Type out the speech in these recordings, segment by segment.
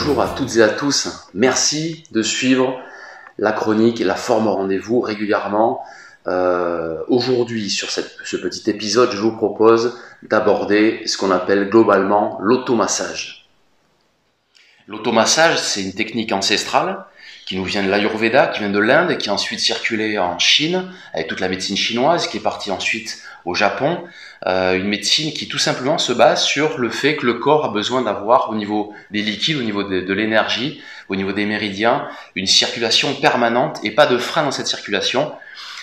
Bonjour à toutes et à tous, merci de suivre la chronique, la forme au rendez-vous régulièrement. Aujourd'hui, sur ce petit épisode, je vous propose d'aborder ce qu'on appelle globalement l'automassage. L'automassage, c'est une technique ancestrale qui nous vient de l'Ayurveda, qui vient de l'Inde, et qui a ensuite circulé en Chine, avec toute la médecine chinoise, qui est partie ensuite au Japon. Une médecine qui tout simplement se base sur le fait que le corps a besoin d'avoir au niveau des liquides, au niveau de l'énergie, au niveau des méridiens, une circulation permanente et pas de frein dans cette circulation.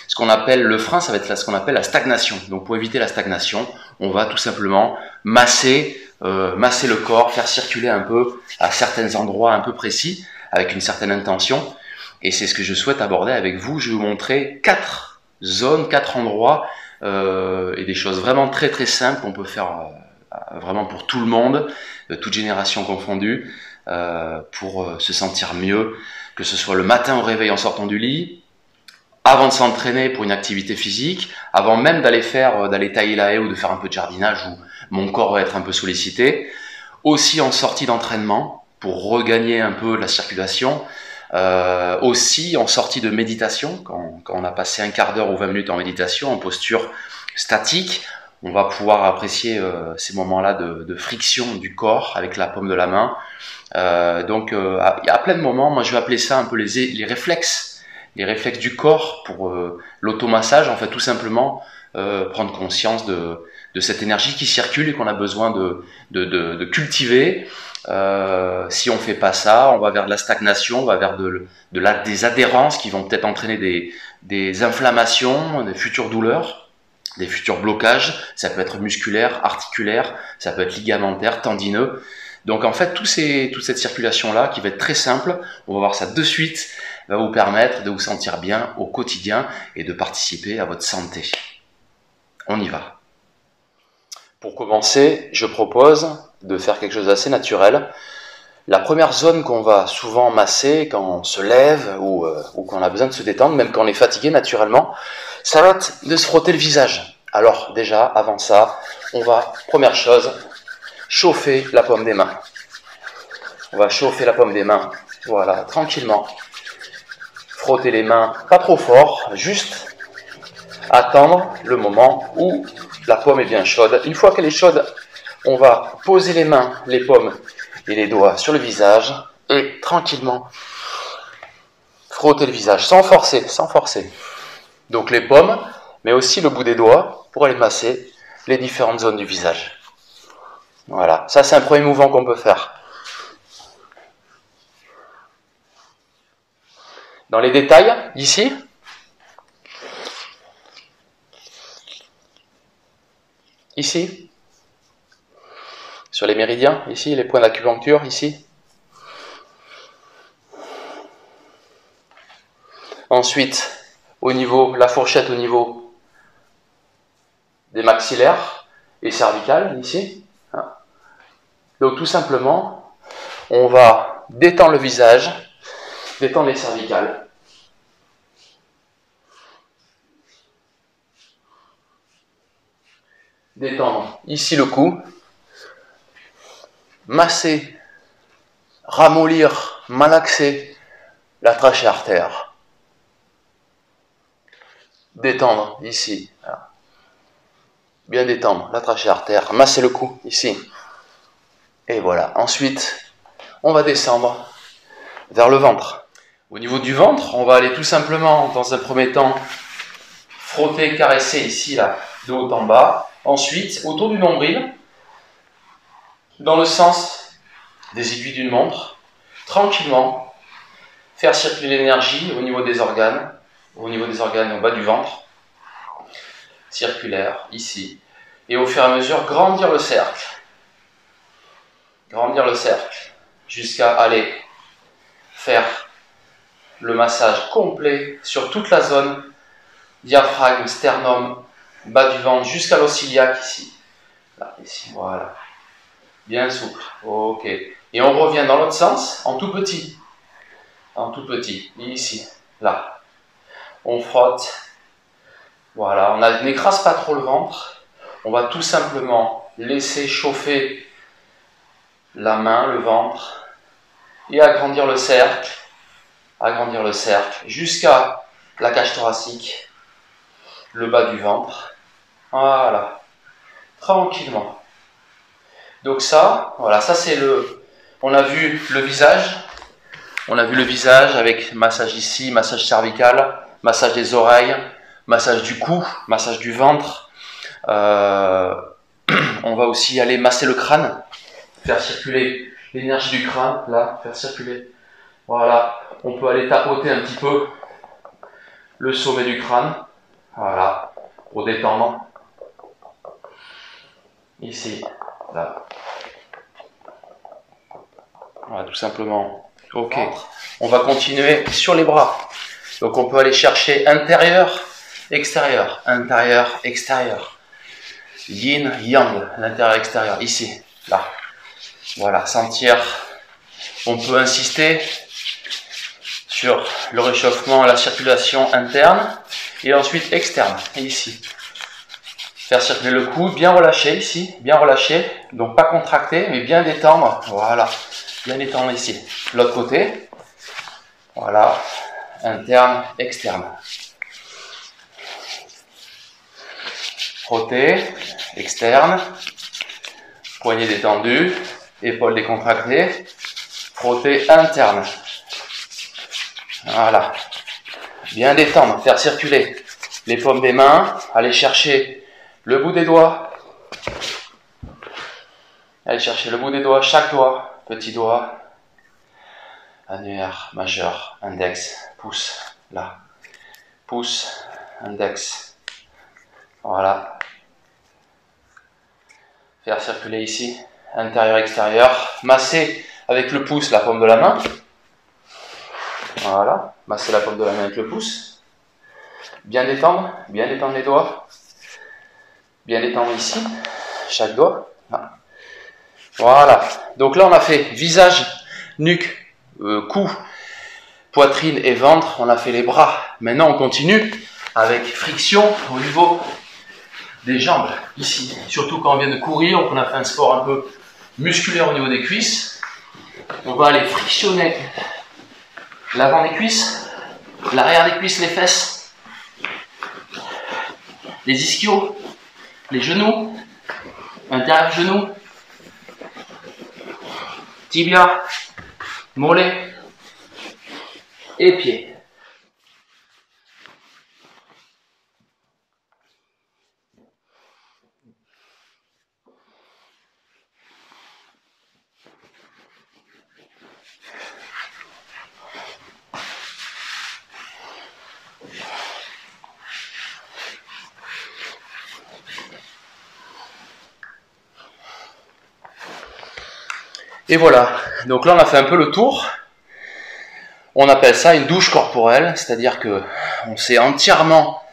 Ce qu'on appelle le frein, ça va être ce qu'on appelle la stagnation. Donc pour éviter la stagnation, on va tout simplement masser le corps, faire circuler un peu à certains endroits un peu précis, avec une certaine intention. Et c'est ce que je souhaite aborder avec vous. Je vais vous montrer 4 zones, 4 endroits et des choses vraiment très très simples qu'on peut faire vraiment pour tout le monde, toute génération confondue, pour se sentir mieux, que ce soit le matin au réveil en sortant du lit, avant de s'entraîner pour une activité physique, avant même d'aller tailler la haie ou de faire un peu de jardinage où mon corps va être un peu sollicité, aussi en sortie d'entraînement pour regagner un peu la circulation, aussi en sortie de méditation, quand on a passé un quart d'heure ou 20 minutes en méditation, en posture statique, on va pouvoir apprécier ces moments-là de friction du corps avec la paume de la main. Donc il y a plein de moments, moi je vais appeler ça un peu les réflexes du corps pour l'automassage, en fait tout simplement prendre conscience de cette énergie qui circule et qu'on a besoin de cultiver. Si on fait pas ça, on va vers de la stagnation, on va vers des adhérences qui vont peut-être entraîner des inflammations, des futures douleurs, des futurs blocages. Ça peut être musculaire, articulaire, ça peut être ligamentaire, tendineux. Donc en fait, toute cette circulation-là, qui va être très simple, on va voir ça de suite, va vous permettre de vous sentir bien au quotidien et de participer à votre santé. On y va. Pour commencer, je propose de faire quelque chose d'assez naturel. La première zone qu'on va souvent masser quand on se lève ou quand on a besoin de se détendre, même quand on est fatigué naturellement, ça va être de se frotter le visage. Alors déjà, avant ça, on va, première chose, chauffer la paume des mains. On va chauffer la paume des mains, voilà, tranquillement. Frotter les mains, pas trop fort, juste attendre le moment où la paume est bien chaude. Une fois qu'elle est chaude, on va poser les mains, les paumes et les doigts sur le visage et tranquillement frotter le visage, sans forcer, sans forcer. Donc les paumes, mais aussi le bout des doigts pour aller masser les différentes zones du visage. Voilà, ça c'est un premier mouvement qu'on peut faire. Dans les détails, ici, sur les méridiens, ici, les points d'acupuncture, ici. Ensuite, la fourchette au niveau des maxillaires et cervicales, ici. Donc tout simplement, on va détendre le visage, détendre les cervicales. Détendre ici le cou. Masser, ramollir, malaxer la trachée artère. Détendre ici. Bien détendre la trachée artère. Masser le cou ici. Et voilà. Ensuite, on va descendre vers le ventre. Au niveau du ventre, on va aller tout simplement, dans un premier temps, frotter, caresser ici, là, de haut en bas. Ensuite, autour du nombril, dans le sens des aiguilles d'une montre, tranquillement, faire circuler l'énergie au niveau des organes au bas du ventre, circulaire, ici, et au fur et à mesure, grandir le cercle, jusqu'à aller faire le massage complet sur toute la zone diaphragme, sternum, bas du ventre, jusqu'à l'os iliaque ici. Là, ici, voilà. Bien souple. Ok. Et on revient dans l'autre sens, en tout petit. Ici, là. On frotte. Voilà. On n'écrase pas trop le ventre. On va tout simplement laisser chauffer la main, le ventre. et agrandir le cercle jusqu'à la cage thoracique, le bas du ventre. Voilà, tranquillement. Donc ça, voilà, ça c'est le... On a vu le visage. On a vu le visage avec massage ici, massage cervical, massage des oreilles, massage du cou, massage du ventre. On va aussi aller masser le crâne, faire circuler l'énergie du crâne, là, faire circuler. Voilà, on peut aller tapoter un petit peu le sommet du crâne, voilà, pour détendre. Ici, là. Voilà, tout simplement. Ok, on va continuer sur les bras. Donc on peut aller chercher intérieur, extérieur, intérieur, extérieur. Yin, yang, l'intérieur, extérieur, ici, là. Voilà, sentir. On peut insister sur le réchauffement, la circulation interne et ensuite externe, ici. Faire circuler le cou, bien relâché ici, bien relâché, donc pas contracté, mais bien détendre, voilà, bien détendre ici. L'autre côté, voilà, interne, externe. Frotter, externe, poignet détendu, épaules décontractées, frotter interne. Voilà, bien détendre, faire circuler les paumes des mains, aller chercher le bout des doigts, allez chercher le bout des doigts, chaque doigt, petit doigt, annulaire, majeur, index, pouce, là, pouce, index, voilà, faire circuler ici, intérieur, extérieur, masser avec le pouce la paume de la main, voilà, masser la paume de la main avec le pouce, bien détendre les doigts, bien détendre ici, chaque doigt. Voilà. Donc là, on a fait visage, nuque, cou, poitrine et ventre. On a fait les bras. Maintenant, on continue avec friction au niveau des jambes, ici. Surtout quand on vient de courir ou qu'on a fait un sport un peu musculaire au niveau des cuisses. On va aller frictionner l'avant des cuisses, l'arrière des cuisses, les fesses, les ischios, les genoux, intérieur genou, tibia, mollet et pieds. Et voilà, donc là on a fait un peu le tour. On appelle ça une douche corporelle, c'est-à-dire que on s'est entièrement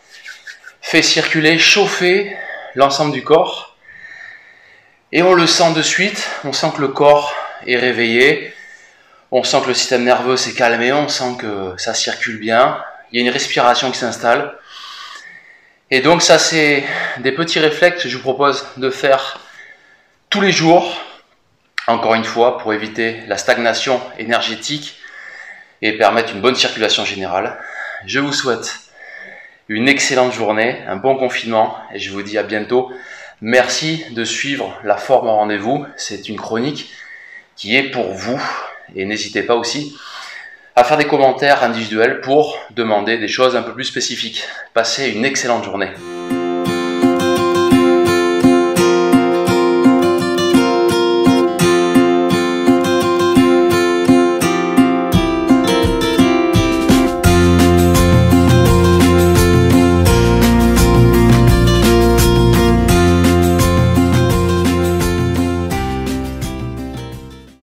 fait circuler, chauffer l'ensemble du corps. Et on le sent de suite, on sent que le corps est réveillé, on sent que le système nerveux s'est calmé, on sent que ça circule bien, il y a une respiration qui s'installe. Et donc ça c'est des petits réflexes que je vous propose de faire tous les jours, encore une fois, pour éviter la stagnation énergétique et permettre une bonne circulation générale. Je vous souhaite une excellente journée, un bon confinement et je vous dis à bientôt. Merci de suivre la forme en rendez-vous. C'est une chronique qui est pour vous et n'hésitez pas aussi à faire des commentaires individuels pour demander des choses un peu plus spécifiques. Passez une excellente journée.